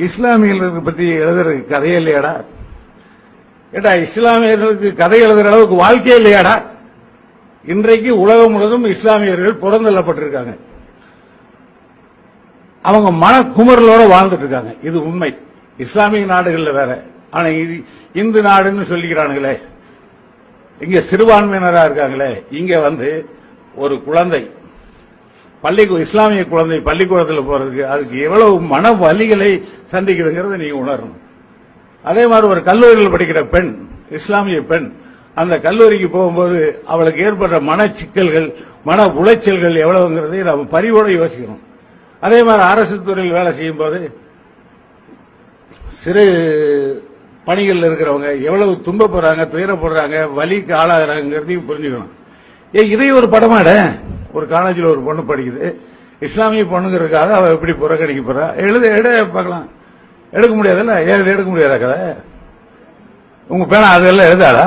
இஸ்லாமியர்களுக்கு பத்தி எழுதுறதுக்கு கதையே இல்லையாடா? ஏடா, இஸ்லாமியர்களுக்கு கதை எழுதுற அளவுக்கு வாழ்க்கையே இல்லையாடா? இன்றைக்கு உலகம் முழுவதும் இஸ்லாமியர்கள் புறந்தள்ளப்பட்டிருக்காங்க. அவங்க மனக்குமரலோட வாழ்ந்துட்டு இருக்காங்க. இது உண்மை. இஸ்லாமிய நாடுகள்ல வேற. ஆனா இது இந்து நாடுன்னு சொல்லிக்கிறானுங்களே, இங்க சிறுபான்மையினரா இருக்காங்களே, இங்க ஒரு குழந்தை இஸ்லாமிய குழந்தை பள்ளிக்கூடத்தில் போறதுக்கு அதுக்கு எவ்வளவு மன வலிகளை சந்திக்குதுங்கிறத நீங்க உணரணும். அதே மாதிரி ஒரு கல்லூரியில் படிக்கிற பெண், இஸ்லாமிய பெண், அந்த கல்லூரிக்கு போகும்போது அவளுக்கு ஏற்படுற மன சிக்கல்கள், மன உளைச்சல்கள் எவ்வளவுங்கிறதை நம்ம பரிவோடு யோசிக்கணும். அதே மாதிரி அரசு துறையில் வேலை செய்யும் போது சிறு பணிகள் இருக்கிறவங்க எவ்வளவு துன்பப்படுறாங்க, துயரப்படுறாங்க, வலிக்கு ஆளாகிறாங்கிறதையும் புரிஞ்சுக்கணும். இதே ஒரு படமாட ஒரு காலேஜில் ஒரு பொண்ணு படிக்குது, இஸ்லாமிய பொண்ணுங்கிறதுக்காக அவ எப்படி புறக்கணிக்க போறா? எட பார்க்கலாம், எடுக்க முடியாதுல்ல? எடுக்க முடியாதா கதை? உங்க பேனா அதெல்லாம் எழுதாடா?